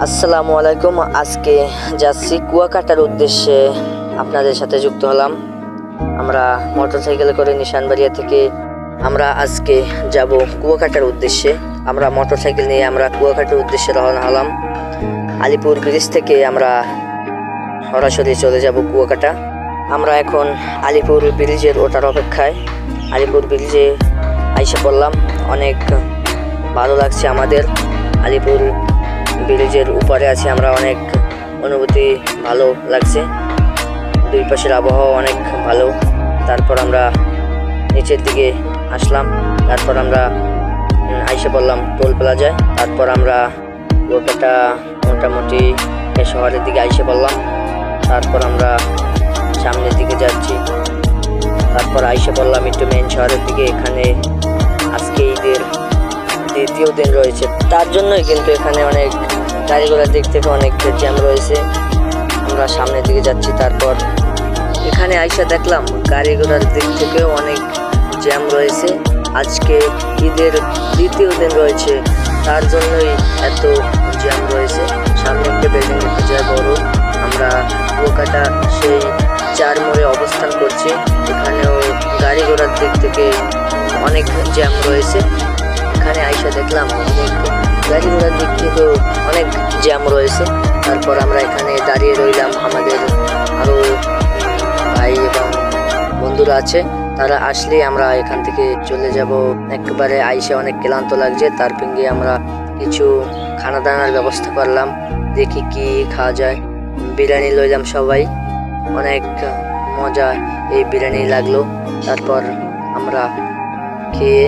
আসসালামু আলাইকুম। আজকে যাচ্ছি কুয়াকাটার উদ্দেশ্যে, আপনাদের সাথে যুক্ত হলাম। আমরা মোটরসাইকেলে করে নিশানবাড়িয়া থেকে আমরা আজকে যাব কুয়াকাটার উদ্দেশ্যে। আমরা মোটরসাইকেল নিয়ে আমরা কুয়াকাটার উদ্দেশ্যে রওনা হলাম। আলিপুর ব্রিজ থেকে আমরা সরাসরি চলে যাব কুয়াকাটা। আমরা এখন আলিপুর ব্রিজের ওঠার অপেক্ষায়। আলিপুর ব্রিজে আইসা পড়লাম, অনেক ভালো লাগছে আমাদের। আলিপুর ব্রিজের উপরে আছি আমরা, অনেক অনুভূতি ভালো লাগছে। দুই পাশের আবহাওয়া অনেক ভালো। তারপর আমরা নিচের দিকে আসলাম, তারপর আমরা আইসা পড়লাম টোল প্লাজায়। তারপর আমরা কুয়াকাটা মোটামুটি শহরের দিকে আইসা পড়লাম। তারপর আমরা সামনের দিকে যাচ্ছি। তারপর আইসা পড়লাম একটু মেন শহরের দিকে। এখানে আজকে ঈদের দ্বিতীয় দিন রয়েছে, তার জন্যই কিন্তু এখানে অনেক গাড়ি ঘোড়ার দিক থেকে অনেক জ্যাম রয়েছে। আমরা সামনের দিকে যাচ্ছি। তারপর এখানে আইসা দেখলাম গাড়ি ঘোড়ার দিক থেকেও অনেক জ্যাম রয়েছে। আজকে ঈদের দ্বিতীয় দিন রয়েছে, তার জন্যই এত জ্যাম রয়েছে। সামনে একটা বিল্ডিং দেখতে যায় বড়। আমরা কুয়াকাটা সেই 4 মোড়ে অবস্থান করছি। এখানেও গাড়ি ঘোড়ার দিক থেকে অনেক জ্যাম রয়েছে। এখানে আইসা দেখলাম অনেক গাড়ি ঘোড়ার দিক থেকেও অনেক জ্যাম রয়েছে। তারপর আমরা এখানে দাঁড়িয়ে রইলাম। আমাদের আরও ভাই এবং বন্ধুরা আছে, তারা আসলে আমরা এখান থেকে চলে যাব। একেবারে আইসে অনেক ক্লান্ত লাগছে। তারপর গিয়ে আমরা কিছু খানা দানার ব্যবস্থা করলাম, দেখি কি খাওয়া যায়। বিরিয়ানি লইলাম সবাই, অনেক মজা এই বিরিয়ানি লাগলো। তারপর আমরা খেয়ে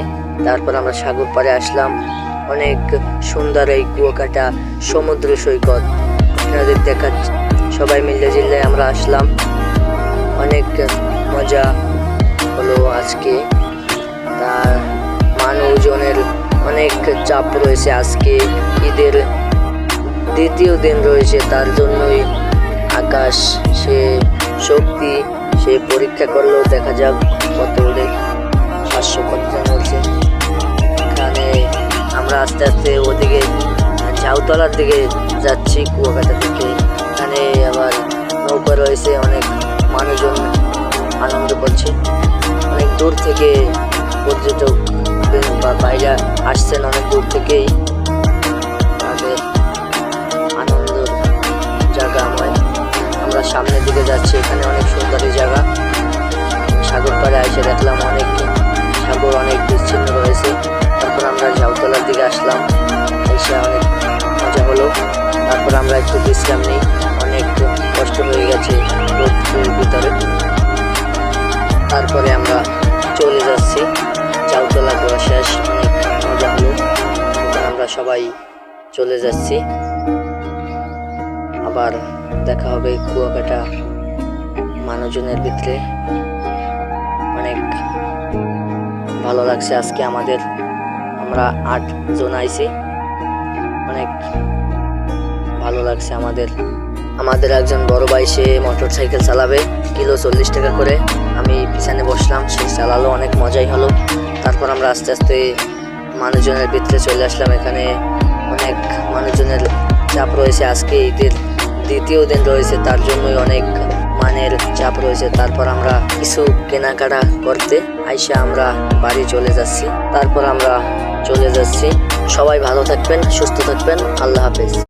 তারপর আমরা সাগর পাড়ে আসলাম। অনেক সুন্দর এই কুয়াকাটা সমুদ্র সৈকত আপনাদের দেখাচ্ছি। সবাই মিলে জিল্লায় আমরা আসলাম, অনেক মজা হলো আজকে। তার মানুষজনের অনেক চাপ রয়েছে। আজকে ঈদের দ্বিতীয় দিন রয়েছে, তার জন্যই আকাশ সে শক্তি সে পরীক্ষা করলেও দেখা যাক কত বলে 500 কত বলছে। এখানে আমরা আস্তে আস্তে ওদিকে ঝাউতলার দিকে যাচ্ছি কুয়াকাটা থেকে। এখানে আবার নৌকা রয়েছে, অনেক মানুষজন আনন্দ করছে। অনেক দূর থেকে পর্যটক বা বাইরে আসছেন, অনেক দূর থেকেই। তাদের আনন্দের জায়গা আমায়। আমরা সামনের দিকে যাচ্ছি, এখানে অনেক সুন্দর জায়গা। সাগর পাড়ে এসে দেখলাম অনেক সাগর অনেক বিচ্ছিন্ন রয়েছে। তারপর আমরা ঝাউতলার দিকে আসলাম, এসে অনেক মজা হলো। তারপর আমরা একটু বিশ্রাম নিই, অনেক কষ্ট হয়ে গেছে রোদের ভিতরে। তারপরে আমরা চলে যাচ্ছি ঝাউতলা ঘোরা শেষ, অনেক মজা হলো। আমরা সবাই চলে যাচ্ছি, আবার দেখা হবে কুয়াকাটা মানুষজনের ভিতরে। অনেক ভালো লাগছে আজকে আমাদের। আমরা 8 জন আইছি, অনেক ভালো লাগছে আমাদের। আমাদের একজন বড় ভাই, সে মোটর সাইকেল চালাবে, কিলো 40 টাকা করে। আমি পিছনে বসলাম, সে চালালো, অনেক মজাই হলো। তারপর আমরা আস্তে আস্তে মানুষজনের ভিতরে চলে আসলাম। এখানে অনেক মানুষজনের চাপ রয়েছে। আজকে ঈদের দ্বিতীয় দিন রয়েছে, তার জন্যই অনেক মানের চাপ রয়েছে। তারপর আমরা কিছু কেনাকাটা করতে আইসা আমরা বাড়ি চলে যাচ্ছি। তারপর আমরা চলে যাচ্ছি। সবাই ভালো থাকবেন, সুস্থ থাকবেন। আল্লাহ হাফেজ।